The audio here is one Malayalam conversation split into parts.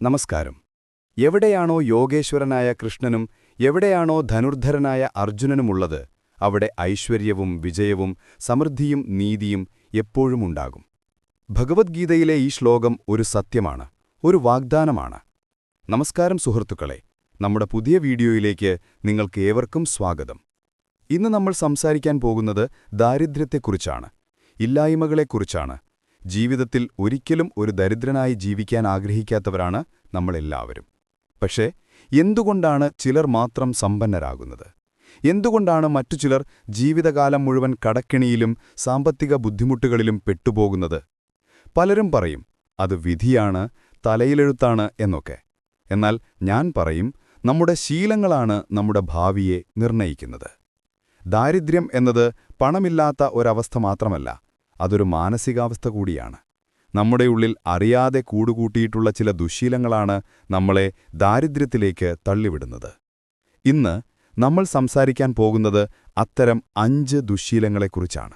നമസ്കാരം. എവിടെയാണോ യോഗേശ്വരനായ കൃഷ്ണനും എവിടെയാണോ ധനുർധരനായ അർജുനനുമുള്ളത്, അവിടെ ഐശ്വര്യവും വിജയവും സമൃദ്ധിയും നീതിയും എപ്പോഴുമുണ്ടാകും. ഭഗവത്ഗീതയിലെ ഈ ശ്ലോകം ഒരു സത്യമാണ്, ഒരു വാഗ്ദാനമാണ്. നമസ്കാരം സുഹൃത്തുക്കളെ, നമ്മുടെ പുതിയ വീഡിയോയിലേക്ക് നിങ്ങൾക്കേവർക്കും സ്വാഗതം. ഇന്ന് നമ്മൾ സംസാരിക്കാൻ പോകുന്നത് ദാരിദ്ര്യത്തെക്കുറിച്ചാണ്, ഇല്ലായ്മകളെക്കുറിച്ചാണ്. ജീവിതത്തിൽ ഒരിക്കലും ഒരു ദരിദ്രനായി ജീവിക്കാൻ ആഗ്രഹിക്കാത്തവരാണ് നമ്മളെല്ലാവരും. പക്ഷേ എന്തുകൊണ്ടാണ് ചിലർ മാത്രം സമ്പന്നരാകുന്നത്? എന്തുകൊണ്ടാണ് മറ്റു ചിലർ ജീവിതകാലം മുഴുവൻ കടക്കെണിയിലും സാമ്പത്തിക ബുദ്ധിമുട്ടുകളിലും പെട്ടുപോകുന്നത്? പലരും പറയും, അത് വിധിയാണ്, തലയിലെഴുത്താണ് എന്നൊക്കെ. എന്നാൽ ഞാൻ പറയും, നമ്മുടെ ശീലങ്ങളാണ് നമ്മുടെ ഭാവിയെ നിർണയിക്കുന്നത്. ദാരിദ്ര്യം എന്നത് പണമില്ലാത്ത ഒരവസ്ഥ മാത്രമല്ല, അതൊരു മാനസികാവസ്ഥ കൂടിയാണ്. നമ്മുടെ ഉള്ളിൽ അറിയാതെ കൂടുകൂട്ടിയിട്ടുള്ള ചില ദുശ്ശീലങ്ങളാണ് നമ്മളെ ദാരിദ്ര്യത്തിലേക്ക് തള്ളിവിടുന്നത്. ഇന്ന് നമ്മൾ സംസാരിക്കാൻ പോകുന്നത് അത്തരം 5 ദുശ്ശീലങ്ങളെക്കുറിച്ചാണ്.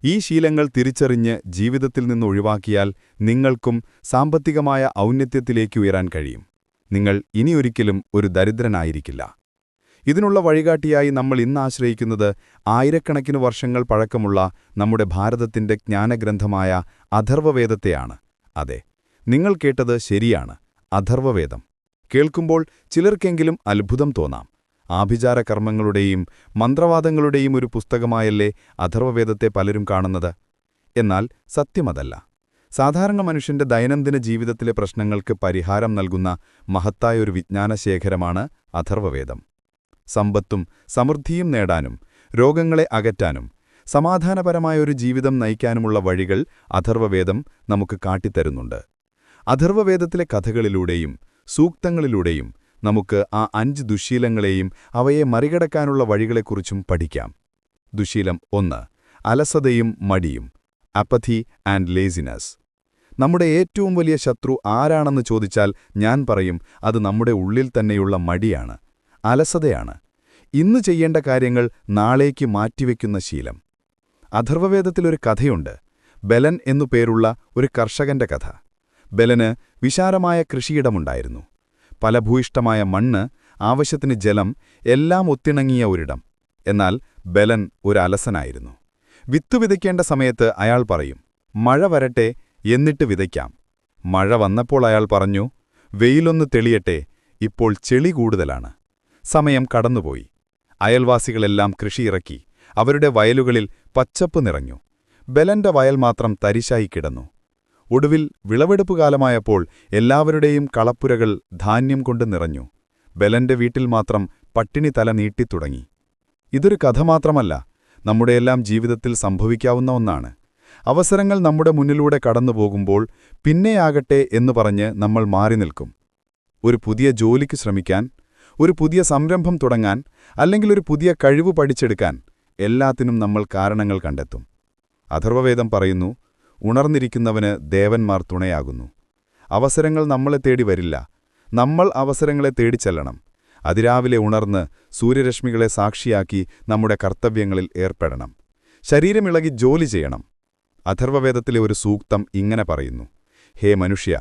ഈ ശീലങ്ങൾ തിരിച്ചറിഞ്ഞ് ജീവിതത്തിൽ നിന്ന് ഒഴിവാക്കിയാൽ നിങ്ങൾക്കും സാമ്പത്തികമായ ഔന്നത്യത്തിലേക്ക് ഉയരാൻ കഴിയും. നിങ്ങൾ ഇനിയൊരിക്കലും ഒരു ദരിദ്രനായിരിക്കില്ല. ഇതിനുള്ള വഴികാട്ടിയായി നമ്മൾ ഇന്ന് ആശ്രയിക്കുന്നത് ആയിരക്കണക്കിന് വർഷങ്ങൾ പഴക്കമുള്ള നമ്മുടെ ഭാരതത്തിന്റെ ജ്ഞാനഗ്രന്ഥമായ അഥർവവേദത്തെയാണ്. അതെ, നിങ്ങൾ കേട്ടത് ശരിയാണ്, അഥർവവേദം. കേൾക്കുമ്പോൾ ചിലർക്കെങ്കിലും അത്ഭുതം തോന്നാം. ആഭിചാരകർമ്മങ്ങളുടെയും മന്ത്രവാദങ്ങളുടെയും ഒരു പുസ്തകമായല്ലേ അഥർവവേദത്തെ പലരും കാണുന്നത്? എന്നാൽ സത്യമതല്ല. സാധാരണ മനുഷ്യന്റെ ദൈനംദിന ജീവിതത്തിലെ പ്രശ്നങ്ങൾക്ക് പരിഹാരം നൽകുന്ന മഹത്തായ ഒരു വിജ്ഞാനശേഖരമാണ് അഥർവവേദം. സമ്പത്തും സമൃദ്ധിയും നേടാനും രോഗങ്ങളെ അകറ്റാനും സമാധാനപരമായ ഒരു ജീവിതം നയിക്കാനുമുള്ള വഴികൾ അഥർവവേദം നമുക്ക് കാട്ടിത്തരുന്നുണ്ട്. അഥർവവേദത്തിലെ കഥകളിലൂടെയും സൂക്തങ്ങളിലൂടെയും നമുക്ക് ആ 5 ദുശ്ശീലങ്ങളെയും അവയെ മറികടക്കാനുള്ള വഴികളെക്കുറിച്ചും പഠിക്കാം. ദുശ്ശീലം 1: അലസതയും മടിയും, അപ്പഥി ആൻഡ് ലേസിനസ്. നമ്മുടെ ഏറ്റവും വലിയ ശത്രു ആരാണെന്ന് ചോദിച്ചാൽ ഞാൻ പറയും, അത് നമ്മുടെ ഉള്ളിൽ തന്നെയുള്ള മടിയാണ്, അലസതയാണ്. ഇന്ന് ചെയ്യേണ്ട കാര്യങ്ങൾ നാളേക്ക് മാറ്റിവെക്കുന്ന ശീലം. അഥർവവേദത്തിലൊരു കഥയുണ്ട്, ബലൻ എന്നു പേരുള്ള ഒരു കർഷകന്റെ കഥ. ബലന് വിശാലമായ കൃഷിയിടമുണ്ടായിരുന്നു. ഫലഭൂയിഷ്ഠമായ മണ്ണ്, ആവശ്യത്തിന് ജലം, എല്ലാം ഒത്തിണങ്ങിയ ഒരിടം. എന്നാൽ ബലൻ ഒരു അലസനായിരുന്നു. വിത്തു വിതയ്ക്കേണ്ട സമയത്ത് അയാൾ പറയും, മഴ വരട്ടെ, എന്നിട്ട് വിതയ്ക്കാം. മഴ വന്നപ്പോൾ അയാൾ പറഞ്ഞു, വെയിലൊന്ന് തെളിയട്ടെ, ഇപ്പോൾ ചെളി കൂടുതലാണ്. സമയം കടന്നുപോയി. അയൽവാസികളെല്ലാം കൃഷിയിറക്കി. അവരുടെ വയലുകളിൽ പച്ചപ്പ് നിറഞ്ഞു. ബലന്റെ വയൽ മാത്രം തരിശായി കിടന്നു. ഒടുവിൽ വിളവെടുപ്പുകാലമായപ്പോൾ എല്ലാവരുടെയും കളപ്പുരകൾ ധാന്യം കൊണ്ട് നിറഞ്ഞു. ബലന്റെ വീട്ടിൽ മാത്രം പട്ടിണി തല നീട്ടിത്തുടങ്ങി. ഇതൊരു കഥ മാത്രമല്ല, നമ്മുടെയെല്ലാം ജീവിതത്തിൽ സംഭവിക്കാവുന്ന ഒന്നാണ്. അവസരങ്ങൾ നമ്മുടെ മുന്നിലൂടെ കടന്നുപോകുമ്പോൾ പിന്നെയാകട്ടെ എന്നു പറഞ്ഞ് നമ്മൾ മാറി നിൽക്കും. ഒരു പുതിയ ജോലിക്ക് ശ്രമിക്കാൻ, ഒരു പുതിയ സംരംഭം തുടങ്ങാൻ, അല്ലെങ്കിൽ ഒരു പുതിയ കഴിവ് പഠിച്ചെടുക്കാൻ എല്ലാത്തിനും നമ്മൾ കാരണങ്ങൾ കണ്ടെത്തും. അഥർവവേദം പറയുന്നു, ഉണർന്നിരിക്കുന്നവന് ദേവന്മാർ തുണയാകുന്നു. അവസരങ്ങൾ നമ്മളെ തേടി വരില്ല, നമ്മൾ അവസരങ്ങളെ തേടിച്ചെല്ലണം. അതിരാവിലെ ഉണർന്ന് സൂര്യരശ്മികളെ സാക്ഷിയാക്കി നമ്മുടെ കർത്തവ്യങ്ങളിൽ ഏർപ്പെടണം. ശരീരമിളകി ജോലി ചെയ്യണം. അഥർവവേദത്തിലെ ഒരു സൂക്തം ഇങ്ങനെ പറയുന്നു, ഹേ മനുഷ്യ,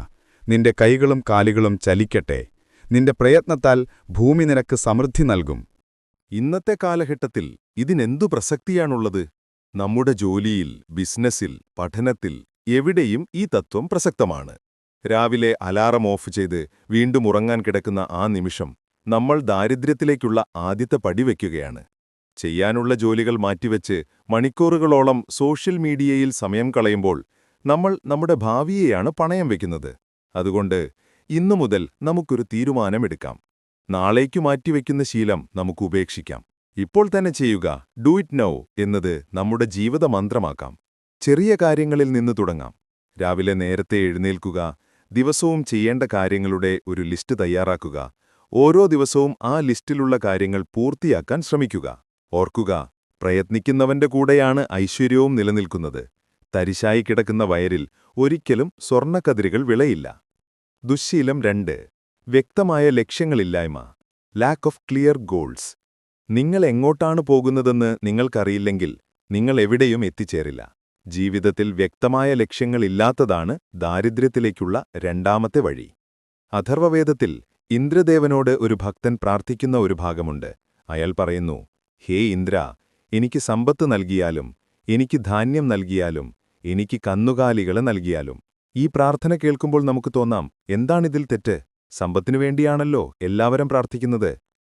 നിന്റെ കൈകളും കാലുകളും ചലിക്കട്ടെ. നിന്റെ പ്രയത്നത്താൽ ഭൂമി നിനക്ക് സമൃദ്ധി നൽകും. ഇന്നത്തെ കാലഘട്ടത്തിൽ ഇതിനെന്തു പ്രസക്തിയാണുള്ളത്? നമ്മുടെ ജോലിയിൽ, ബിസിനസ്സിൽ, പഠനത്തിൽ, എവിടെയും ഈ തത്വം പ്രസക്തമാണ്. രാവിലെ അലാറം ഓഫ് ചെയ്ത് വീണ്ടും ഉറങ്ങാൻ കിടക്കുന്ന ആ നിമിഷം നമ്മൾ ദാരിദ്ര്യത്തിലേക്കുള്ള ആദ്യത്തെ പടി വയ്ക്കുകയാണ്. ചെയ്യാനുള്ള ജോലികൾ മാറ്റിവെച്ച് മണിക്കൂറുകളോളം സോഷ്യൽ മീഡിയയിൽ സമയം കളയുമ്പോൾ നമ്മൾ നമ്മുടെ ഭാവിയെയാണ് പണയം വയ്ക്കുന്നത്. അതുകൊണ്ട് ഇന്നു മുതൽ നമുക്കൊരു തീരുമാനമെടുക്കാം. നാളേക്കു മാറ്റിവെക്കുന്ന ശീലം നമുക്ക് ഉപേക്ഷിക്കാം. ഇപ്പോൾ തന്നെ ചെയ്യുക, ഡു ഇറ്റ് നൗ എന്നത് നമ്മുടെ ജീവിത മന്ത്രമാക്കാം. ചെറിയ കാര്യങ്ങളിൽ നിന്ന് തുടങ്ങാം. രാവിലെ നേരത്തെ എഴുന്നേൽക്കുക, ദിവസവും ചെയ്യേണ്ട കാര്യങ്ങളുടെ ഒരു ലിസ്റ്റ് തയ്യാറാക്കുക. ഓരോ ദിവസവും ആ ലിസ്റ്റിലുള്ള കാര്യങ്ങൾ പൂർത്തിയാക്കാൻ ശ്രമിക്കുക. ഓർക്കുക, പ്രയത്നിക്കുന്നവന്റെ കൂടെയാണ് ഐശ്വര്യവും നിലനിൽക്കുന്നത്. തരിശായി കിടക്കുന്ന വയലിൽ ഒരിക്കലും സ്വർണ്ണക്കതിരുകൾ വിളയില്ല. ദുശ്ശീലം 2: വ്യക്തമായ ലക്ഷ്യങ്ങളില്ലായ്മ, ലാക്ക് ഓഫ് ക്ലിയർ ഗോൾസ്. നിങ്ങൾ എങ്ങോട്ടാണ് പോകുന്നതെന്ന് നിങ്ങൾക്കറിയില്ലെങ്കിൽ നിങ്ങൾ എവിടെയും എത്തിച്ചേരില്ല. ജീവിതത്തിൽ വ്യക്തമായ ലക്ഷ്യങ്ങളില്ലാത്തതാണ് ദാരിദ്ര്യത്തിലേക്കുള്ള രണ്ടാമത്തെ വഴി. അഥർവവേദത്തിൽ ഇന്ദ്രദേവനോട് ഒരു ഭക്തൻ പ്രാർത്ഥിക്കുന്ന ഒരു ഭാഗമുണ്ട്. അയാൾ പറയുന്നു, ഹേ ഇന്ദ്ര, എനിക്ക് സമ്പത്ത് നൽകിയാലും എനിക്ക് ധാന്യം നൽകിയാലും എനിക്ക് കന്നുകാലികളെ നൽകിയാലും. ഈ പ്രാർത്ഥന കേൾക്കുമ്പോൾ നമുക്ക് തോന്നാം, എന്താണിതിൽ തെറ്റ്? സമ്പത്തിനു വേണ്ടിയാണല്ലോ എല്ലാവരും പ്രാർത്ഥിക്കുന്നത്.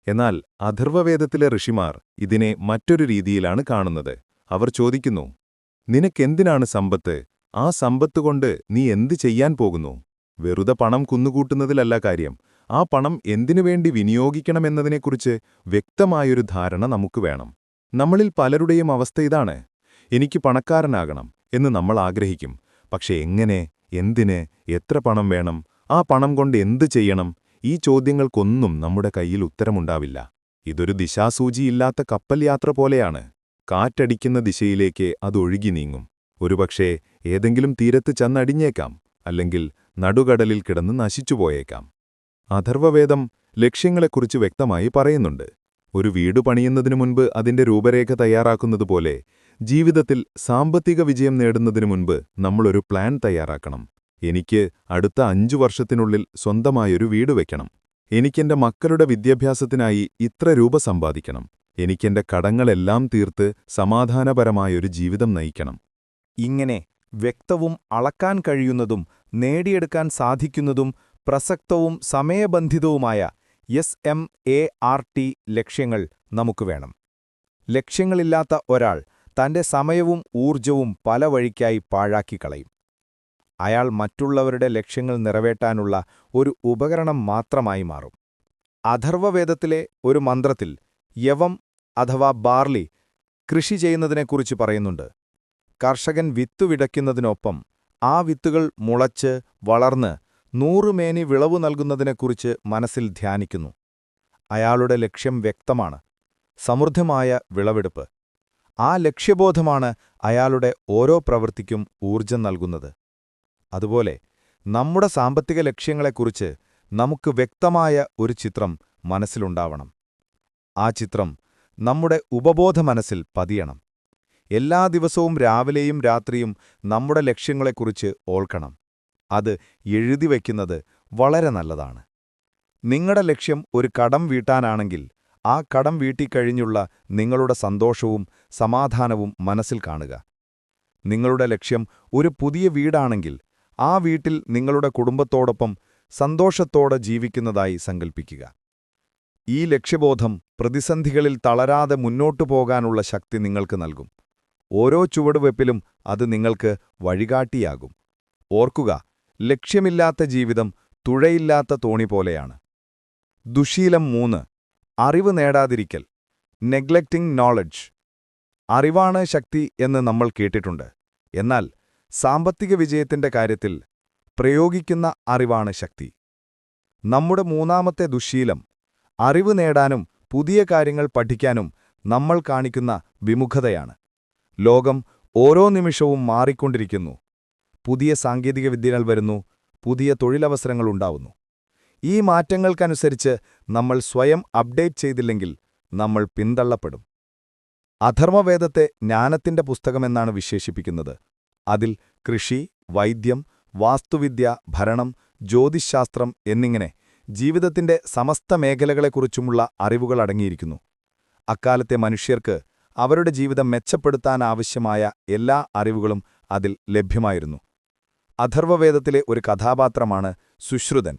എന്നാൽ അഥർവവേദത്തിലെ ഋഷിമാർ ഇതിനെ മറ്റൊരു രീതിയിലാണ് കാണുന്നത്. അവർ ചോദിക്കുന്നു, നിനക്കെന്തിനാണ് സമ്പത്ത്? ആ സമ്പത്തുകൊണ്ട് നീ എന്ത് ചെയ്യാൻ പോകുന്നു? വെറുതെ പണം കുന്നുകൂട്ടുന്നതിലല്ല കാര്യം. ആ പണം എന്തിനുവേണ്ടി വിനിയോഗിക്കണമെന്നതിനെക്കുറിച്ച് വ്യക്തമായൊരു ധാരണ നമുക്ക് വേണം. നമ്മളിൽ പലരുടെയും അവസ്ഥ ഇതാണ്. എനിക്ക് പണക്കാരനാകണം എന്ന് നമ്മൾ ആഗ്രഹിക്കും. പക്ഷെ എങ്ങനെ, എന്തിന്, എത്ര പണം വേണം, ആ പണം കൊണ്ട് എന്ത് ചെയ്യണം? ഈ ചോദ്യങ്ങൾക്കൊന്നും നമ്മുടെ കയ്യിൽ ഉത്തരമുണ്ടാവില്ല. ഇതൊരു ദിശാസൂചിയില്ലാത്ത കപ്പൽ യാത്ര പോലെയാണ്. കാറ്റടിക്കുന്ന ദിശയിലേക്ക് അത് ഒഴുകി നീങ്ങും. ഒരുപക്ഷേ ഏതെങ്കിലും തീരത്ത് ചെന്നടിഞ്ഞേക്കാം, അല്ലെങ്കിൽ നടുകടലിൽ കിടന്ന് നശിച്ചുപോയേക്കാം. അഥർവവേദം ലക്ഷ്യങ്ങളെക്കുറിച്ച് വ്യക്തമായി പറയുന്നുണ്ട്. ഒരു വീട് പണിയുന്നതിനു മുൻപ് അതിന്റെ രൂപരേഖ തയ്യാറാക്കുന്നതുപോലെ ജീവിതത്തിൽ സാമ്പത്തിക വിജയം നേടുന്നതിനു മുൻപ് നമ്മളൊരു പ്ലാൻ തയ്യാറാക്കണം. എനിക്ക് അടുത്ത 5 വർഷത്തിനുള്ളിൽ സ്വന്തമായൊരു വീട് വയ്ക്കണം. എനിക്കെന്റെ മക്കളുടെ വിദ്യാഭ്യാസത്തിനായി ഇത്ര രൂപ സമ്പാദിക്കണം. എനിക്കെന്റെ കടങ്ങളെല്ലാം തീർത്ത് സമാധാനപരമായൊരു ജീവിതം നയിക്കണം. ഇങ്ങനെ വ്യക്തവും അളക്കാൻ കഴിയുന്നതും നേടിയെടുക്കാൻ സാധിക്കുന്നതും പ്രസക്തവും സമയബന്ധിതവുമായ SMART ലക്ഷ്യങ്ങൾ നമുക്ക് വേണം. ലക്ഷ്യങ്ങളില്ലാത്ത ഒരാൾ തന്റെ സമയവും ഊർജവും പല വഴിക്കായി പാഴാക്കിക്കളയും. അയാൾ മറ്റുള്ളവരുടെ ലക്ഷ്യങ്ങൾ നിറവേറ്റാനുള്ള ഒരു ഉപകരണം മാത്രമായി മാറും. അഥർവവേദത്തിലെ ഒരു മന്ത്രത്തിൽ യവം അഥവാ ബാർലി കൃഷി ചെയ്യുന്നതിനെക്കുറിച്ച് പറയുന്നുണ്ട്. കർഷകൻ വിത്തു വിതയ്ക്കുന്നതിനൊപ്പം ആ വിത്തുകൾ മുളച്ച് വളർന്ന് 100 മേനി വിളവു നൽകുന്നതിനെക്കുറിച്ച് മനസ്സിൽ ധ്യാനിക്കുന്നു. അയാളുടെ ലക്ഷ്യം വ്യക്തമാണ്: സമൃദ്ധമായ വിളവെടുപ്പ്. ആ ലക്ഷ്യബോധമാണ് അയാളുടെ ഓരോ പ്രവൃത്തിക്കും ഊർജം നൽകുന്നത്. അതുപോലെ നമ്മുടെ സാമ്പത്തിക ലക്ഷ്യങ്ങളെക്കുറിച്ച് നമുക്ക് വ്യക്തമായ ഒരു ചിത്രം മനസ്സിലുണ്ടാവണം. ആ ചിത്രം നമ്മുടെ ഉപബോധ മനസ്സിൽ പതിയണം. എല്ലാ ദിവസവും രാവിലെയും രാത്രിയും നമ്മുടെ ലക്ഷ്യങ്ങളെക്കുറിച്ച് ഓർക്കണം. അത് എഴുതിവെക്കുന്നത് വളരെ നല്ലതാണ്. നിങ്ങളുടെ ലക്ഷ്യം ഒരു കടം വീട്ടാനാണെങ്കിൽ ആ കടം വീട്ടിക്കഴിഞ്ഞുള്ള നിങ്ങളുടെ സന്തോഷവും സമാധാനവും മനസ്സിൽ കാണുക. നിങ്ങളുടെ ലക്ഷ്യം ഒരു പുതിയ വീടാണെങ്കിൽ ആ വീട്ടിൽ നിങ്ങളുടെ കുടുംബത്തോടൊപ്പം സന്തോഷത്തോടെ ജീവിക്കുന്നതായി സങ്കൽപ്പിക്കുക. ഈ ലക്ഷ്യബോധം പ്രതിസന്ധികളിൽ തളരാതെ മുന്നോട്ടു പോകാനുള്ള ശക്തി നിങ്ങൾക്ക് നൽകും. ഓരോ ചുവടുവെപ്പിലും അത് നിങ്ങൾക്ക് വഴികാട്ടിയാകും. ഓർക്കുക, ലക്ഷ്യമില്ലാത്ത ജീവിതം തുഴയില്ലാത്ത തോണി പോലെയാണ്. ദുശീലം 3. അറിവ് നേടാതിരിക്കൽ. Neglecting knowledge. അറിവാണ് ശക്തി എന്ന് നമ്മൾ കേട്ടിട്ടുണ്ട്. എന്നാൽ സാമ്പത്തിക വിജയത്തിന്റെ കാര്യത്തിൽ പ്രയോഗിക്കുന്ന അറിവാണ് ശക്തി. നമ്മുടെ 3ാമത്തെ ദുശ്ശീലം അറിവ് നേടാനും പുതിയ കാര്യങ്ങൾ പഠിക്കാനും നമ്മൾ കാണിക്കുന്ന വിമുഖതയാണ്. ലോകം ഓരോ നിമിഷവും മാറിക്കൊണ്ടിരിക്കുന്നു. പുതിയ സാങ്കേതികവിദ്യകൾ വരുന്നു, പുതിയ തൊഴിലവസരങ്ങളുണ്ടാവുന്നു. ഈ മാറ്റങ്ങൾക്കനുസരിച്ച് നമ്മൾ സ്വയം അപ്ഡേറ്റ് ചെയ്തില്ലെങ്കിൽ നമ്മൾ പിന്തള്ളപ്പെടും. അഥർവവേദത്തെ ജ്ഞാനത്തിന്റെ പുസ്തകമെന്നാണ് വിശേഷിപ്പിക്കുന്നത്. അതിൽ കൃഷി, വൈദ്യം, വാസ്തുവിദ്യ, ഭരണം, ജ്യോതിശാസ്ത്രം എന്നിങ്ങനെ ജീവിതത്തിന്റെ സമസ്ത മേഖലകളെക്കുറിച്ചുമുള്ള അറിവുകൾ അടങ്ങിയിരിക്കുന്നു. അക്കാലത്തെ മനുഷ്യർക്ക് അവരുടെ ജീവിതം മെച്ചപ്പെടുത്താനാവശ്യമായ എല്ലാ അറിവുകളും അതിൽ ലഭ്യമായിരുന്നു. അഥർവവേദത്തിലെ ഒരു കഥാപാത്രമാണ് സുശ്രുതൻ.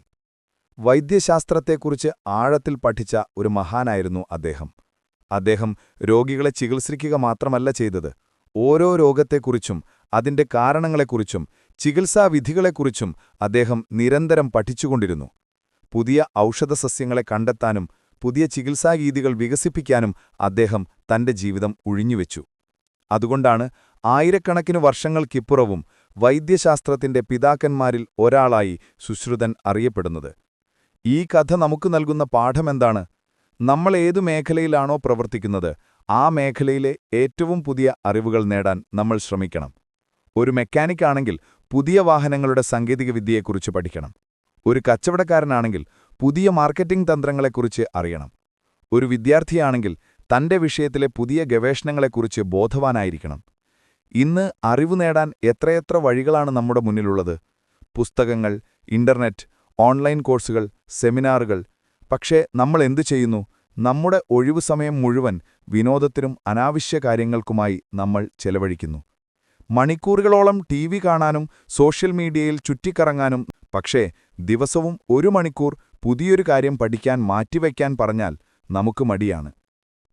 വൈദ്യശാസ്ത്രത്തെക്കുറിച്ച് ആഴത്തിൽ പഠിച്ച ഒരു മഹാനായിരുന്നു അദ്ദേഹം. അദ്ദേഹം രോഗികളെ ചികിത്സിക്കുക മാത്രമല്ല ചെയ്തത്, ഓരോ രോഗത്തെക്കുറിച്ചും അതിന്റെ കാരണങ്ങളെക്കുറിച്ചും ചികിത്സാവിധികളെക്കുറിച്ചും അദ്ദേഹം നിരന്തരം പഠിച്ചുകൊണ്ടിരുന്നു. പുതിയ ഔഷധസസ്യങ്ങളെ കണ്ടെത്താനും പുതിയ ചികിത്സാരീതികൾ വികസിപ്പിക്കാനും അദ്ദേഹം തന്റെ ജീവിതം ഉഴിഞ്ഞുവെച്ചു. അതുകൊണ്ടാണ് ആയിരക്കണക്കിന് വർഷങ്ങൾക്കിപ്പുറവും വൈദ്യശാസ്ത്രത്തിന്റെ പിതാക്കന്മാരിൽ ഒരാളായി സുശ്രുതൻ അറിയപ്പെടുന്നത്. ഈ കഥ നമുക്ക് നൽകുന്ന പാഠമെന്താണ്? നമ്മൾ ഏതു മേഖലയിലാണോ പ്രവർത്തിക്കുന്നത് ആ മേഖലയിലെ ഏറ്റവും പുതിയ അറിവുകൾ നേടാൻ നമ്മൾ ശ്രമിക്കണം. ഒരു മെക്കാനിക്കാണെങ്കിൽ പുതിയ വാഹനങ്ങളുടെ സാങ്കേതികവിദ്യയെക്കുറിച്ച് പഠിക്കണം. ഒരു കച്ചവടക്കാരനാണെങ്കിൽ പുതിയ മാർക്കറ്റിംഗ് തന്ത്രങ്ങളെക്കുറിച്ച് അറിയണം. ഒരു വിദ്യാർത്ഥിയാണെങ്കിൽ തന്റെ വിഷയത്തിലെ പുതിയ ഗവേഷണങ്ങളെക്കുറിച്ച് ബോധവാനായിരിക്കണം. ഇന്ന് അറിവ് നേടാൻ എത്രയെത്ര വഴികളാണ് നമ്മുടെ മുന്നിലുള്ളത്. പുസ്തകങ്ങൾ, ഇന്റർനെറ്റ്, ഓൺലൈൻ കോഴ്സുകൾ, സെമിനാറുകൾ. പക്ഷേ നമ്മൾ എന്തു ചെയ്യുന്നു? നമ്മുടെ ഒഴിവു സമയം മുഴുവൻ വിനോദത്തിനും അനാവശ്യ കാര്യങ്ങൾക്കുമായി നമ്മൾ ചെലവഴിക്കുന്നു. മണിക്കൂറുകളോളം ടി.വി. കാണാനും സോഷ്യൽ മീഡിയയിൽ ചുറ്റിക്കറങ്ങാനും. പക്ഷേ ദിവസവും 1 മണിക്കൂർ പുതിയൊരു കാര്യം പഠിക്കാൻ മാറ്റിവയ്ക്കാൻ പറഞ്ഞാൽ നമുക്ക് മടിയാണ്.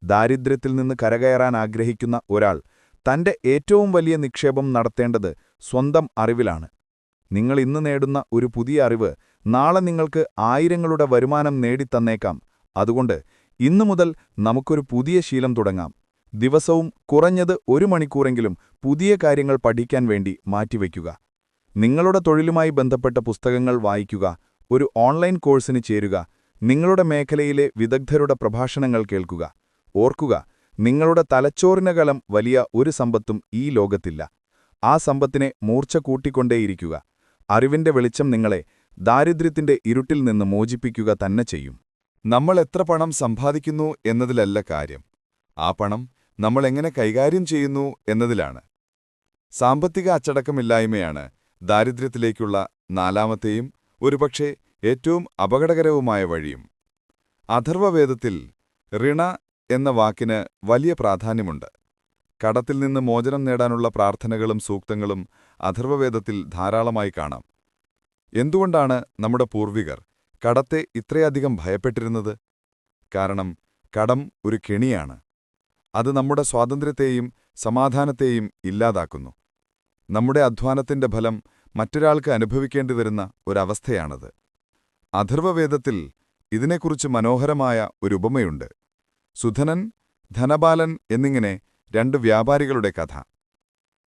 ദാരിദ്ര്യത്തിൽ നിന്ന് കരകയറാൻ ആഗ്രഹിക്കുന്ന ഒരാൾ തന്റെ ഏറ്റവും വലിയ നിക്ഷേപം നടത്തേണ്ടത് സ്വന്തം അറിവിലാണ്. നിങ്ങൾ ഇന്ന് നേടുന്ന ഒരു പുതിയ അറിവ് നാളെ നിങ്ങൾക്ക് ആയിരങ്ങളുടെ വരുമാനം നേടിത്തന്നേക്കാം. അതുകൊണ്ട് ഇന്നു മുതൽ നമുക്കൊരു പുതിയ ശീലം തുടങ്ങാം. ദിവസവും കുറഞ്ഞത് 1 മണിക്കൂറെങ്കിലും പുതിയ കാര്യങ്ങൾ പഠിക്കാൻ വേണ്ടി മാറ്റിവയ്ക്കുക. നിങ്ങളുടെ തൊഴിലുമായി ബന്ധപ്പെട്ട പുസ്തകങ്ങൾ വായിക്കുക, ഒരു ഓൺലൈൻ കോഴ്സിന് ചേരുക, നിങ്ങളുടെ മേഖലയിലെ വിദഗ്ധരുടെ പ്രഭാഷണങ്ങൾ കേൾക്കുക. ഓർക്കുക, നിങ്ങളുടെ തലച്ചോറിനകലം വലിയ ഒരു സമ്പത്തും ഈ ലോകത്തില്ല. ആ സമ്പത്തിനെ മൂർച്ച കൂട്ടിക്കൊണ്ടേയിരിക്കുക. അറിവിന്റെ വെളിച്ചം നിങ്ങളെ ദാരിദ്ര്യത്തിന്റെ ഇരുട്ടിൽ നിന്ന് മോചിപ്പിക്കുക തന്നെ ചെയ്യും. നമ്മൾ എത്ര പണം സമ്പാദിക്കുന്നു എന്നതിലല്ല കാര്യം, ആ പണം നമ്മൾ എങ്ങനെ കൈകാര്യം ചെയ്യുന്നു എന്നതിലാണ്. സാമ്പത്തിക അച്ചടക്കമില്ലായ്മയാണ് ദാരിദ്ര്യത്തിലേക്കുള്ള 4ാമത്തെയും ഒരുപക്ഷെ ഏറ്റവും അപകടകരവുമായ വഴിയും. അഥർവവേദത്തിൽ ഋണ എന്ന വാക്കിന് വലിയ പ്രാധാന്യമുണ്ട്. കടത്തിൽ നിന്ന് മോചനം നേടാനുള്ള പ്രാർത്ഥനകളും സൂക്തങ്ങളും അഥർവവേദത്തിൽ ധാരാളമായി കാണാം. എന്തുകൊണ്ടാണ് നമ്മുടെ പൂർവികർ കടത്തെ ഇത്രയധികം ഭയപ്പെട്ടിരുന്നത്? കാരണം കടം ഒരു കെണിയാണ്. അത് നമ്മുടെ സ്വാതന്ത്ര്യത്തെയും സമാധാനത്തെയും ഇല്ലാതാക്കുന്നു. നമ്മുടെ അധ്വാനത്തിന്റെ ഫലം മറ്റൊരാൾക്ക് അനുഭവിക്കേണ്ടി വരുന്ന ഒരവസ്ഥയാണത്. അഥർവവേദത്തിൽ ഇതിനെക്കുറിച്ച് മനോഹരമായ ഒരു ഉപമയുണ്ട്. സുധനൻ, ധനപാലൻ എന്നിങ്ങനെ 2 വ്യാപാരികളുടെ കഥ.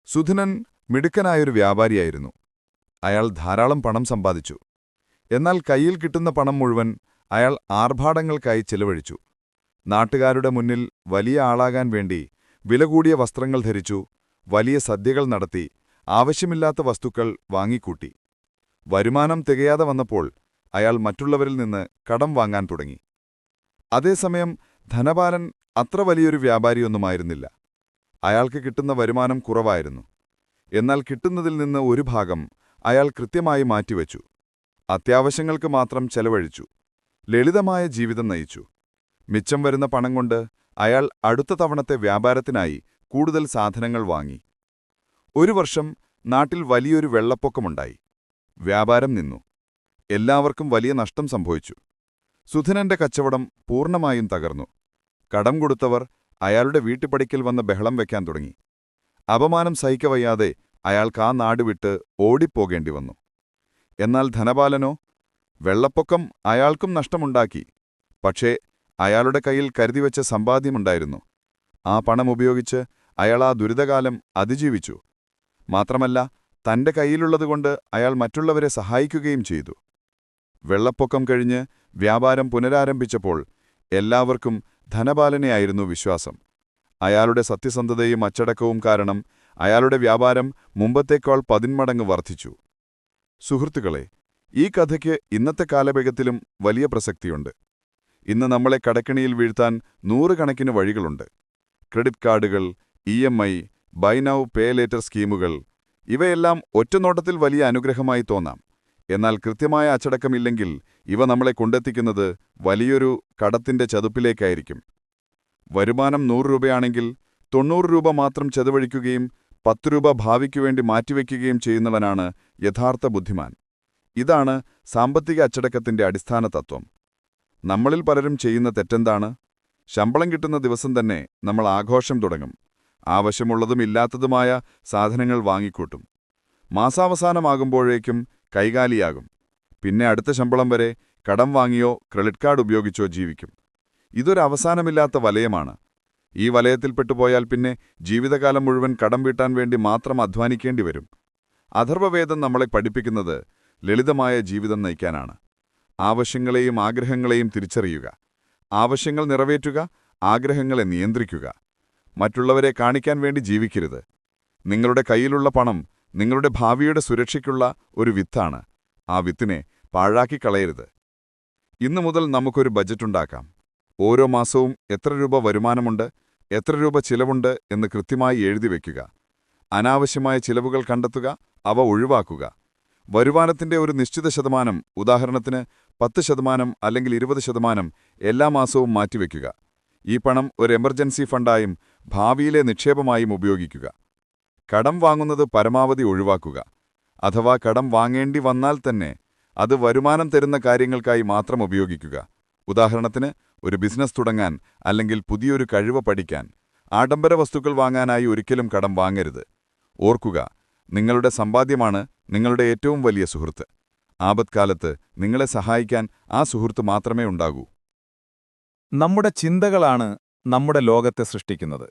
സുധനൻ മിടുക്കനായൊരു വ്യാപാരിയായിരുന്നു. അയാൾ ധാരാളം പണം സമ്പാദിച്ചു. എന്നാൽ കയ്യിൽ കിട്ടുന്ന പണം മുഴുവൻ അയാൾ ആർഭാടങ്ങൾക്കായി ചെലവഴിച്ചു. നാട്ടുകാരുടെ മുന്നിൽ വലിയ ആളാകാൻ വേണ്ടി വില കൂടിയ വസ്ത്രങ്ങൾ ധരിച്ചു, വലിയ സദ്യകൾ നടത്തി, ആവശ്യമില്ലാത്ത വസ്തുക്കൾ വാങ്ങിക്കൂട്ടി. വരുമാനം തികയാതെ വന്നപ്പോൾ അയാൾ മറ്റുള്ളവരിൽ നിന്ന് കടം വാങ്ങാൻ തുടങ്ങി. അതേസമയം ധനപാലൻ അത്ര വലിയൊരു വ്യാപാരിയൊന്നുമായിരുന്നില്ല. അയാൾക്ക് കിട്ടുന്ന വരുമാനം കുറവായിരുന്നു. എന്നാൽ കിട്ടുന്നതിൽ നിന്ന് ഒരു ഭാഗം അയാൾ കൃത്യമായി മാറ്റിവെച്ചു. അത്യാവശ്യങ്ങൾക്ക് മാത്രം ചെലവഴിച്ചു. ലളിതമായ ജീവിതം നയിച്ചു. മിച്ചം വരുന്ന പണം കൊണ്ട് അയാൾ അടുത്ത തവണത്തെ വ്യാപാരത്തിനായി കൂടുതൽ സാധനങ്ങൾ വാങ്ങി. 1 വർഷം നാട്ടിൽ വലിയൊരു വെള്ളപ്പൊക്കമുണ്ടായി. വ്യാപാരം നിന്നു. എല്ലാവർക്കും വലിയ നഷ്ടം സംഭവിച്ചു. സുധനന്റെ കച്ചവടം പൂർണ്ണമായും തകർന്നു. കടം കൊടുത്തവർ അയാളുടെ വീട്ടുപടിക്കൽ വന്ന് ബഹളം വയ്ക്കാൻ തുടങ്ങി. അപമാനം സഹിക്കവയ്യാതെ അയാൾക്ക് ആ നാട് വിട്ട് ഓടിപ്പോകേണ്ടി വന്നു. എന്നാൽ ധനപാലനോ? വെള്ളപ്പൊക്കം അയാൾക്കും നഷ്ടമുണ്ടാക്കി. പക്ഷേ അയാളുടെ കയ്യിൽ കരുതിവെച്ച സമ്പാദ്യമുണ്ടായിരുന്നു. ആ പണം ഉപയോഗിച്ച് അയാൾ ആ ദുരിതകാലം അതിജീവിച്ചു. മാത്രമല്ല, തന്റെ കയ്യിലുള്ളതുകൊണ്ട് അയാൾ മറ്റുള്ളവരെ സഹായിക്കുകയും ചെയ്തു. വെള്ളപ്പൊക്കം കഴിഞ്ഞ് വ്യാപാരം പുനരാരംഭിച്ചപ്പോൾ എല്ലാവർക്കും ധനപാലനെയായിരുന്നു വിശ്വാസം. അയാളുടെ സത്യസന്ധതയും അച്ചടക്കവും കാരണം അയാളുടെ വ്യാപാരം മുമ്പത്തേക്കാൾ 10 മടങ്ങ് വർദ്ധിച്ചു. സുഹൃത്തുക്കളെ, ഈ കഥയ്ക്ക് ഇന്നത്തെ കാലവേഗത്തിലും വലിയ പ്രസക്തിയുണ്ട്. ഇന്ന് നമ്മളെ കടക്കെണിയിൽ വീഴ്ത്താൻ 100 കണക്കിന് വഴികളുണ്ട്. ക്രെഡിറ്റ് കാർഡുകൾ, EMI, buy now pay later സ്കീമുകൾ, ഇവയെല്ലാം ഒറ്റനോട്ടത്തിൽ വലിയ അനുഗ്രഹമായി തോന്നാം. എന്നാൽ കൃത്യമായ അച്ചടക്കമില്ലെങ്കിൽ ഇവ നമ്മളെ കൊണ്ടെത്തിക്കുന്നത് വലിയൊരു കടത്തിന്റെ ചതുപ്പിലേക്കായിരിക്കും. വരുമാനം 100 രൂപയാണെങ്കിൽ 90 രൂപ മാത്രം ചെലവഴിക്കുകയും 10 രൂപ ഭാവിക്കുവേണ്ടി മാറ്റിവെക്കുകയും ചെയ്യുന്നവനാണ് യഥാർത്ഥ ബുദ്ധിമാൻ. ഇതാണ് സാമ്പത്തിക അച്ചടക്കത്തിന്റെ അടിസ്ഥാന തത്വം. നമ്മളിൽ പലരും ചെയ്യുന്ന തെറ്റെന്താണ്? ശമ്പളം കിട്ടുന്ന ദിവസം തന്നെ നമ്മൾ ആഘോഷം തുടങ്ങും. ആവശ്യമുള്ളതും ഇല്ലാത്തതുമായ സാധനങ്ങൾ വാങ്ങിക്കൂട്ടും. മാസാവസാനമാകുമ്പോഴേക്കും കൈകാലിയാകും. പിന്നെ അടുത്ത ശമ്പളം വരെ കടം വാങ്ങിയോ ക്രെഡിറ്റ് കാർഡ് ഉപയോഗിച്ചോ ജീവിക്കും. ഇതൊരു അവസാനമില്ലാത്ത വലയമാണ്. ഈ വലയത്തിൽപ്പെട്ടുപോയാൽ പിന്നെ ജീവിതകാലം മുഴുവൻ കടം വീട്ടാൻ വേണ്ടി മാത്രം അധ്വാനിക്കേണ്ടി വരും. അഥർവവേദം നമ്മളെ പഠിപ്പിക്കുന്നത് ലളിതമായ ജീവിതം നയിക്കാനാണ്. ആവശ്യങ്ങളെയും ആഗ്രഹങ്ങളെയും തിരിച്ചറിയുക. ആവശ്യങ്ങൾ നിറവേറ്റുക, ആഗ്രഹങ്ങളെ നിയന്ത്രിക്കുക. മറ്റുള്ളവരെ കാണിക്കാൻ വേണ്ടി ജീവിക്കരുത്. നിങ്ങളുടെ കയ്യിലുള്ള പണം നിങ്ങളുടെ ഭാവിയുടെ സുരക്ഷയ്ക്കുള്ള ഒരു വിത്താണ്. ആ വിത്തിനെ പാഴാക്കിക്കളയരുത്. ഇന്നു മുതൽ നമുക്കൊരു ബജറ്റുണ്ടാക്കാം. ഓരോ മാസവും എത്ര രൂപ വരുമാനമുണ്ട്, എത്ര രൂപ ചിലവുണ്ട് എന്ന് കൃത്യമായി എഴുതി വയ്ക്കുക. അനാവശ്യമായ ചിലവുകൾ കണ്ടെത്തുക, അവ ഒഴിവാക്കുക. വരുമാനത്തിന്റെ ഒരു നിശ്ചിത ശതമാനം, ഉദാഹരണത്തിന് 10% അല്ലെങ്കിൽ 20%, എല്ലാ മാസവും മാറ്റിവെക്കുക. ഈ പണം ഒരു എമർജൻസി ഫണ്ടായും ഭാവിയിലെ നിക്ഷേപമായും ഉപയോഗിക്കുക. കടം വാങ്ങുന്നത് പരമാവധി ഒഴിവാക്കുക. അഥവാ കടം വാങ്ങേണ്ടി വന്നാൽ തന്നെ അത് വരുമാനം തരുന്ന കാര്യങ്ങൾക്കായി മാത്രം ഉപയോഗിക്കുക. ഉദാഹരണത്തിന് ഒരു ബിസിനസ് തുടങ്ങാൻ അല്ലെങ്കിൽ പുതിയൊരു കഴിവ് പഠിക്കാൻ. ആഡംബര വസ്തുക്കൾ വാങ്ങാനായി ഒരിക്കലും കടം വാങ്ങരുത്. ഓർക്കുക, നിങ്ങളുടെ സമ്പാദ്യമാണ് നിങ്ങളുടെ ഏറ്റവും വലിയ സുഹൃത്ത്. ആപത്കാലത്ത് നിങ്ങളെ സഹായിക്കാൻ ആ സുഹൃത്ത് മാത്രമേ ഉണ്ടാകൂ. നമ്മുടെ ചിന്തകളാണ് നമ്മുടെ ലോകത്തെ സൃഷ്ടിക്കുന്നത്.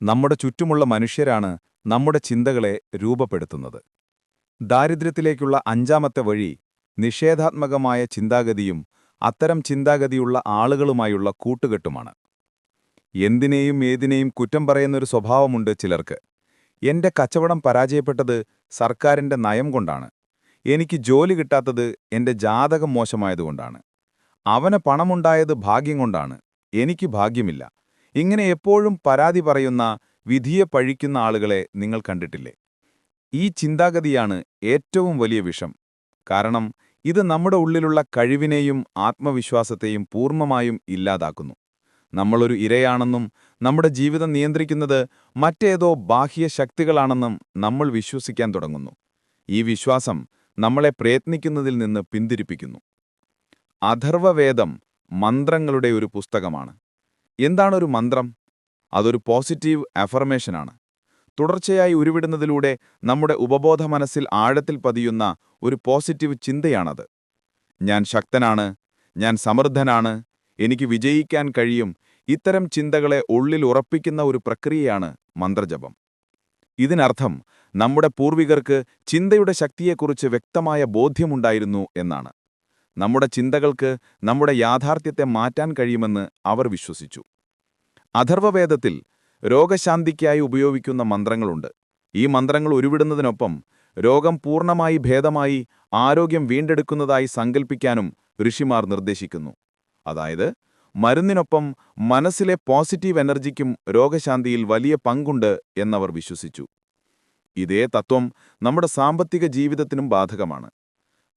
നമ്മുടെ ചുറ്റുമുള്ള മനുഷ്യരാണ് നമ്മുടെ ചിന്തകളെ രൂപപ്പെടുത്തുന്നത്. ദാരിദ്ര്യത്തിലേക്കുള്ള 5ാമത്തെ വഴി നിഷേധാത്മകമായ ചിന്താഗതിയും അത്തരം ചിന്താഗതിയുള്ള ആളുകളുമായുള്ള കൂട്ടുകെട്ടുമാണ്. എന്തിനേയും ഏതിനേയും കുറ്റം പറയുന്നൊരു സ്വഭാവമുണ്ട് ചിലർക്ക്. എന്റെ കച്ചവടം പരാജയപ്പെട്ടത് സർക്കാരിന്റെ നയം കൊണ്ടാണ്. എനിക്ക് ജോലി കിട്ടാത്തത് എന്റെ ജാതകം മോശമായതുകൊണ്ടാണ്. അവന് പണമുണ്ടായത് ഭാഗ്യം കൊണ്ടാണ്, എനിക്ക് ഭാഗ്യമില്ല. ഇങ്ങനെ എപ്പോഴും പരാതി പറയുന്ന, വിധിയെ പഴിക്കുന്ന ആളുകളെ നിങ്ങൾ കണ്ടിട്ടില്ലേ? ഈ ചിന്താഗതിയാണ് ഏറ്റവും വലിയ വിഷം. കാരണം ഇത് നമ്മുടെ ഉള്ളിലുള്ള കഴിവിനെയും ആത്മവിശ്വാസത്തെയും പൂർണ്ണമായും ഇല്ലാതാക്കുന്നു. നമ്മളൊരു ഇരയാണെന്നും നമ്മുടെ ജീവിതം നിയന്ത്രിക്കുന്നത് മറ്റേതോ ബാഹ്യ ശക്തികളാണെന്നും നമ്മൾ വിശ്വസിക്കാൻ തുടങ്ങുന്നു. ഈ വിശ്വാസം നമ്മളെ പ്രയത്നിക്കുന്നതിൽ നിന്ന് പിന്തിരിപ്പിക്കുന്നു. അഥർവവേദം മന്ത്രങ്ങളുടെ ഒരു പുസ്തകമാണ്. എന്താണൊരു മന്ത്രം? അതൊരു പോസിറ്റീവ് അഫർമേഷനാണ്. തുടർച്ചയായി ഉരുവിടുന്നതിലൂടെ നമ്മുടെ ഉപബോധ മനസ്സിൽ ആഴത്തിൽ പതിയുന്ന ഒരു പോസിറ്റീവ് ചിന്തയാണത്. ഞാൻ ശക്തനാണ്, ഞാൻ സമൃദ്ധനാണ്, എനിക്ക് വിജയിക്കാൻ കഴിയും. ഇത്തരം ചിന്തകളെ ഉള്ളിൽ ഉറപ്പിക്കുന്ന ഒരു പ്രക്രിയയാണ് മന്ത്രജപം. ഇതിനർത്ഥം നമ്മുടെ പൂർവികർക്ക് ചിന്തയുടെ ശക്തിയെക്കുറിച്ച് വ്യക്തമായ ബോധ്യമുണ്ടായിരുന്നു എന്നാണ്. നമ്മുടെ ചിന്തകൾക്ക് നമ്മുടെ യാഥാർത്ഥ്യത്തെ മാറ്റാൻ കഴിയുമെന്ന് അവർ വിശ്വസിച്ചു. അഥർവവേദത്തിൽ രോഗശാന്തിക്കായി ഉപയോഗിക്കുന്ന മന്ത്രങ്ങളുണ്ട്. ഈ മന്ത്രങ്ങൾ ഉരുവിടുന്നതിനൊപ്പം രോഗം പൂർണ്ണമായി ഭേദമായി ആരോഗ്യം വീണ്ടെടുക്കുന്നതായി സങ്കൽപ്പിക്കാനും ഋഷിമാർ നിർദ്ദേശിക്കുന്നു. അതായത് മരുന്നിനൊപ്പം മനസ്സിലെ പോസിറ്റീവ് എനർജിക്കും രോഗശാന്തിയിൽ വലിയ പങ്കുണ്ട് എന്നവർ വിശ്വസിച്ചു. ഇതേ തത്വം നമ്മുടെ സാമ്പത്തിക ജീവിതത്തിനും ബാധകമാണ്.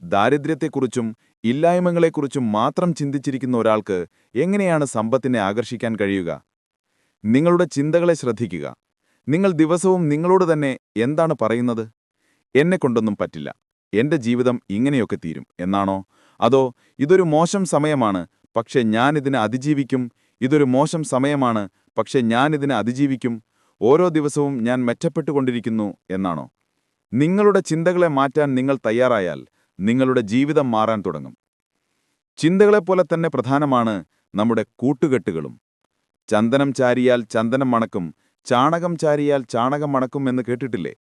ദാരിദ്ര്യത്തെക്കുറിച്ചും ഇല്ലായ്മകളെക്കുറിച്ചും മാത്രം ചിന്തിച്ചിരിക്കുന്ന ഒരാൾക്ക് എങ്ങനെയാണ് സമ്പത്തിനെ ആകർഷിക്കാൻ കഴിയുക? നിങ്ങളുടെ ചിന്തകളെ ശ്രദ്ധിക്കുക. നിങ്ങൾ ദിവസവും നിങ്ങളോട് തന്നെ എന്താണ് പറയുന്നത്? എന്നെക്കൊണ്ടൊന്നും പറ്റില്ല, എന്റെ ജീവിതം ഇങ്ങനെയൊക്കെ തീരും എന്നാണോ? അതോ ഇതൊരു മോശം സമയമാണ്, പക്ഷെ ഞാനിതിനെ അതിജീവിക്കും, ഇതൊരു മോശം സമയമാണ്, പക്ഷെ ഞാനിതിനെ അതിജീവിക്കും, ഓരോ ദിവസവും ഞാൻ മെച്ചപ്പെട്ടുകൊണ്ടിരിക്കുന്നു എന്നാണോ? നിങ്ങളുടെ ചിന്തകളെ മാറ്റാൻ നിങ്ങൾ തയ്യാറായാൽ നിങ്ങളുടെ ജീവിതം മാറാൻ തുടങ്ങും. ചിന്തകളെപ്പോലെ തന്നെ പ്രധാനമാണ് നമ്മുടെ കൂട്ടുകെട്ടുകളും. ചന്ദനം ചാരിയാൽ ചന്ദനം മണക്കും, ചാണകം ചാരിയാൽ ചാണകം മണക്കും എന്ന് കേട്ടിട്ടില്ലേ?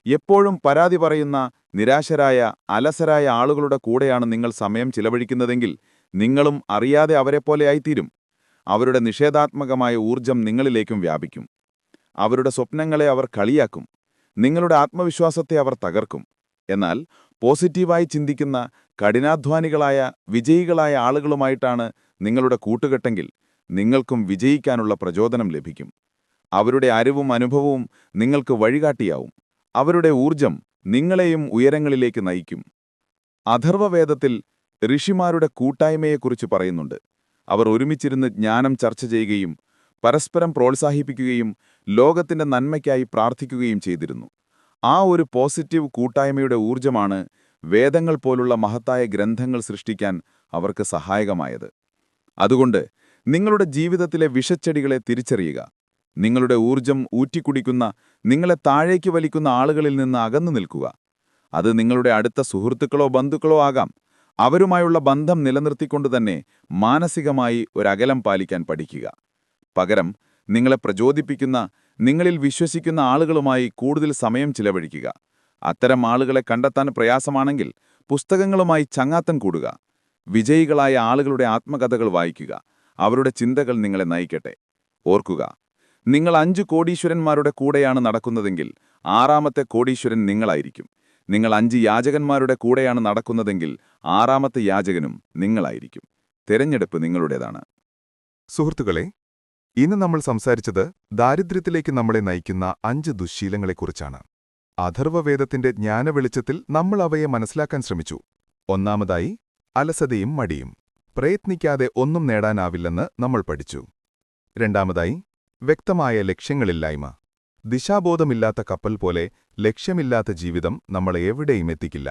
എപ്പോഴും പരാതി പറയുന്ന, നിരാശരായ, അലസരായ ആളുകളുടെ കൂടെയാണ് നിങ്ങൾ സമയം ചിലവഴിക്കുന്നതെങ്കിൽ നിങ്ങളും അറിയാതെ അവരെപ്പോലെയായിത്തീരും. അവരുടെ നിഷേധാത്മകമായ ഊർജം നിങ്ങളിലേക്കും വ്യാപിക്കും. അവരുടെ സ്വപ്നങ്ങളെ അവർ കളിയാക്കും. നിങ്ങളുടെ ആത്മവിശ്വാസത്തെ അവർ തകർക്കും. എന്നാൽ പോസിറ്റീവായി ചിന്തിക്കുന്ന, കഠിനാധ്വാനികളായ, വിജയികളായ ആളുകളുമായിട്ടാണ് നിങ്ങളുടെ കൂട്ടുകെട്ടെങ്കിൽ നിങ്ങൾക്കും വിജയിക്കാനുള്ള പ്രചോദനം ലഭിക്കും. അവരുടെ അറിവും അനുഭവവും നിങ്ങൾക്ക് വഴികാട്ടിയാവും. അവരുടെ ഊർജം നിങ്ങളെയും ഉയരങ്ങളിലേക്ക് നയിക്കും. അഥർവവേദത്തിൽ ഋഷിമാരുടെ കൂട്ടായ്മയെക്കുറിച്ച് പറയുന്നുണ്ട്. അവർ ഒരുമിച്ചിരുന്ന് ജ്ഞാനം ചർച്ച ചെയ്യുകയും പരസ്പരം പ്രോത്സാഹിപ്പിക്കുകയും ലോകത്തിന്റെ നന്മയ്ക്കായി പ്രാർത്ഥിക്കുകയും ചെയ്തിരുന്നു. ആ ഒരു പോസിറ്റീവ് കൂട്ടായ്മയുടെ ഊർജമാണ് വേദങ്ങൾ പോലുള്ള മഹത്തായ ഗ്രന്ഥങ്ങൾ സൃഷ്ടിക്കാൻ അവർക്ക് സഹായകമായത്. അതുകൊണ്ട് നിങ്ങളുടെ ജീവിതത്തിലെ വിഷച്ചെടികളെ തിരിച്ചറിയുക. നിങ്ങളുടെ ഊർജം ഊറ്റിക്കുടിക്കുന്ന, നിങ്ങളെ താഴേക്ക് വലിക്കുന്ന ആളുകളിൽ നിന്ന് അകന്നു നിൽക്കുക. അത് നിങ്ങളുടെ അടുത്ത സുഹൃത്തുക്കളോ ബന്ധുക്കളോ ആകാം. അവരുമായുള്ള ബന്ധം നിലനിർത്തിക്കൊണ്ടുതന്നെ മാനസികമായി ഒരകലം പാലിക്കാൻ പഠിക്കുക. പകരം നിങ്ങളെ പ്രചോദിപ്പിക്കുന്ന, നിങ്ങളിൽ വിശ്വസിക്കുന്ന ആളുകളുമായി കൂടുതൽ സമയം ചിലവഴിക്കുക. അത്തരം ആളുകളെ കണ്ടെത്താൻ പ്രയാസമാണെങ്കിൽ പുസ്തകങ്ങളുമായി ചങ്ങാത്തം കൂടുക. വിജയികളായ ആളുകളുടെ ആത്മകഥകൾ വായിക്കുക. അവരുടെ ചിന്തകൾ നിങ്ങളെ നയിക്കട്ടെ. ഓർക്കുക, നിങ്ങൾ 5 കോടീശ്വരന്മാരുടെ കൂടെയാണ് നടക്കുന്നതെങ്കിൽ 6ാമത്തെ കോടീശ്വരൻ നിങ്ങളായിരിക്കും. നിങ്ങൾ 5 യാചകന്മാരുടെ കൂടെയാണ് നടക്കുന്നതെങ്കിൽ 6ാമത്തെ യാചകനും നിങ്ങളായിരിക്കും. തിരഞ്ഞെടുപ്പ് നിങ്ങളുടേതാണ്. സുഹൃത്തുക്കളെ, ഇന്ന് നമ്മൾ സംസാരിച്ചത് ദാരിദ്ര്യത്തിലേക്ക് നമ്മളെ നയിക്കുന്ന 5 ദുശ്ശീലങ്ങളെക്കുറിച്ചാണ്. അഥർവവേദത്തിന്റെ ജ്ഞാനവെളിച്ചത്തിൽ നമ്മൾ അവയെ മനസ്സിലാക്കാൻ ശ്രമിച്ചു. ഒന്നാമതായി, അലസതയും മടിയും. പ്രയത്നിക്കാതെ ഒന്നും നേടാനാവില്ലെന്ന് നമ്മൾ പഠിച്ചു. രണ്ടാമതായി, വ്യക്തമായ ലക്ഷ്യങ്ങളില്ലായ്മ. ദിശാബോധമില്ലാത്ത കപ്പൽ പോലെ ലക്ഷ്യമില്ലാത്ത ജീവിതം നമ്മളെ എവിടെയും എത്തിക്കില്ല.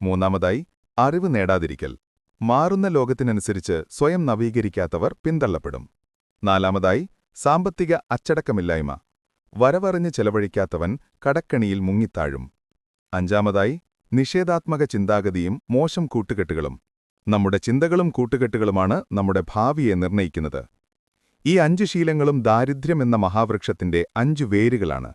മൂന്നാമതായി, അറിവ് നേടാതിരിക്കൽ. മാറുന്ന ലോകത്തിനനുസരിച്ച് സ്വയം നവീകരിക്കാത്തവർ പിന്തള്ളപ്പെടും. നാലാമതായി, സാമ്പത്തിക അച്ചടക്കമില്ലായ്മ. വരവറിഞ്ഞ് ചെലവഴിക്കാത്തവൻ കടക്കണിയിൽ മുങ്ങിത്താഴും. അഞ്ചാമതായി, നിഷേധാത്മക ചിന്താഗതിയും മോശം കൂട്ടുകെട്ടുകളും. നമ്മുടെ ചിന്തകളും കൂട്ടുകെട്ടുകളുമാണ് നമ്മുടെ ഭാവിയെ നിർണയിക്കുന്നത്. ഈ 5 ശീലങ്ങളും ദാരിദ്ര്യം എന്ന മഹാവൃക്ഷത്തിന്റെ 5 വേരുകളാണ്.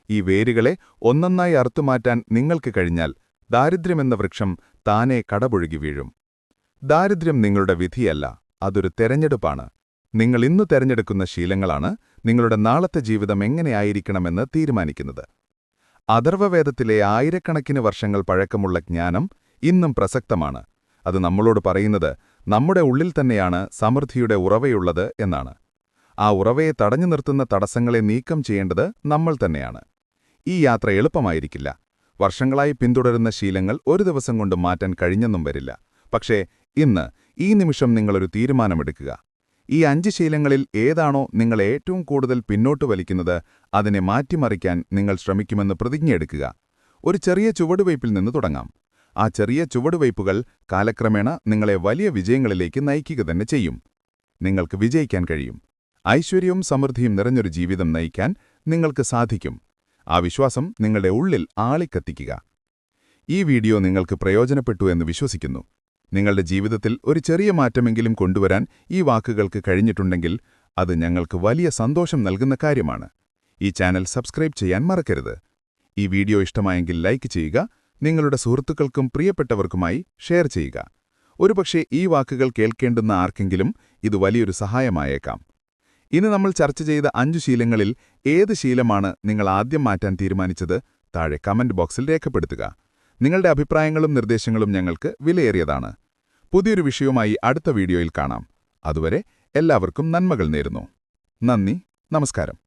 ഈ വേരുകളെ ഒന്നൊന്നായി അറുത്തുമാറ്റാൻ നിങ്ങൾക്ക് കഴിഞ്ഞാൽ ദാരിദ്ര്യമെന്ന വൃക്ഷം താനെ കടപുഴുകി വീഴും. ദാരിദ്ര്യം നിങ്ങളുടെ വിധിയല്ല, അതൊരു തെരഞ്ഞെടുപ്പാണ്. നിങ്ങൾ ഇന്ന് തെരഞ്ഞെടുക്കുന്ന ശീലങ്ങളാണ് നിങ്ങളുടെ നാളത്തെ ജീവിതം എങ്ങനെയായിരിക്കണമെന്ന് തീരുമാനിക്കുന്നത്. അഥർവവേദത്തിലെ ആയിരക്കണക്കിന് വർഷങ്ങൾ പഴക്കമുള്ള ജ്ഞാനം ഇന്നും പ്രസക്തമാണ്. അത് നമ്മളോട് പറയുന്നത് നമ്മുടെ ഉള്ളിൽ തന്നെയാണ് സമൃദ്ധിയുടെ ഉറവയുള്ളത് എന്നാണ്. ആ ഉറവയെ തടഞ്ഞു നിർത്തുന്ന തടസ്സങ്ങളെ നീക്കം ചെയ്യേണ്ടത് നമ്മൾ തന്നെയാണ്. ഈ യാത്ര എളുപ്പമായിരിക്കില്ല. വർഷങ്ങളായി പിന്തുടരുന്ന ശീലങ്ങൾ ഒരു ദിവസം കൊണ്ട് മാറ്റാൻ കഴിഞ്ഞെന്നും വരില്ല. പക്ഷേ ഇന്ന്, ഈ നിമിഷം നിങ്ങളൊരു തീരുമാനമെടുക്കുക. ഈ 5 ശീലങ്ങളിൽ ഏതാണോ നിങ്ങളെ ഏറ്റവും കൂടുതൽ പിന്നോട്ട് വലിക്കുന്നത്, അതിനെ മാറ്റിമറിക്കാൻ നിങ്ങൾ ശ്രമിക്കുമെന്ന് പ്രതിജ്ഞയെടുക്കുക. ഒരു ചെറിയ ചുവടുവയ്പിൽ നിന്ന് തുടങ്ങാം. ആ ചെറിയ ചുവടുവയ്പ്പുകൾ കാലക്രമേണ നിങ്ങളെ വലിയ വിജയങ്ങളിലേക്ക് നയിക്കുക തന്നെ ചെയ്യും. നിങ്ങൾക്ക് വിജയിക്കാൻ കഴിയും. ഐശ്വര്യവും സമൃദ്ധിയും നിറഞ്ഞൊരു ജീവിതം നയിക്കാൻ നിങ്ങൾക്ക് സാധിക്കും. ആ വിശ്വാസം നിങ്ങളുടെ ഉള്ളിൽ ആളിക്കത്തിക്കുക. ഈ വീഡിയോ നിങ്ങൾക്ക് പ്രയോജനപ്പെട്ടു എന്ന് വിശ്വസിക്കുന്നു. നിങ്ങളുടെ ജീവിതത്തിൽ ഒരു ചെറിയ മാറ്റമെങ്കിലും കൊണ്ടുവരാൻ ഈ വാക്കുകൾക്ക് കഴിഞ്ഞിട്ടുണ്ടെങ്കിൽ അത് ഞങ്ങൾക്ക് വലിയ സന്തോഷം നൽകുന്ന കാര്യമാണ്. ഈ ചാനൽ സബ്സ്ക്രൈബ് ചെയ്യാൻ മറക്കരുത്. ഈ വീഡിയോ ഇഷ്ടമായെങ്കിൽ ലൈക്ക് ചെയ്യുക. നിങ്ങളുടെ സുഹൃത്തുക്കൾക്കും പ്രിയപ്പെട്ടവർക്കുമായി ഷെയർ ചെയ്യുക. ഒരുപക്ഷേ ഈ വാക്കുകൾ കേൾക്കേണ്ടുന്ന ആർക്കെങ്കിലും ഇത് വലിയൊരു സഹായമായേക്കാം. ഇനി നമ്മൾ ചർച്ച ചെയ്ത 5 ശീലങ്ങളിൽ ഏത് ശീലമാണ് നിങ്ങൾ ആദ്യം മാറ്റാൻ തീരുമാനിച്ചത്? താഴെ കമന്റ് ബോക്സിൽ രേഖപ്പെടുത്തുക. നിങ്ങളുടെ അഭിപ്രായങ്ങളും നിർദ്ദേശങ്ങളും ഞങ്ങൾക്ക് വിലയേറിയതാണ്. പുതിയൊരു വിഷയവുമായി അടുത്ത വീഡിയോയിൽ കാണാം. അതുവരെ എല്ലാവർക്കും നന്മകൾ നേരുന്നു. നന്ദി, നമസ്കാരം.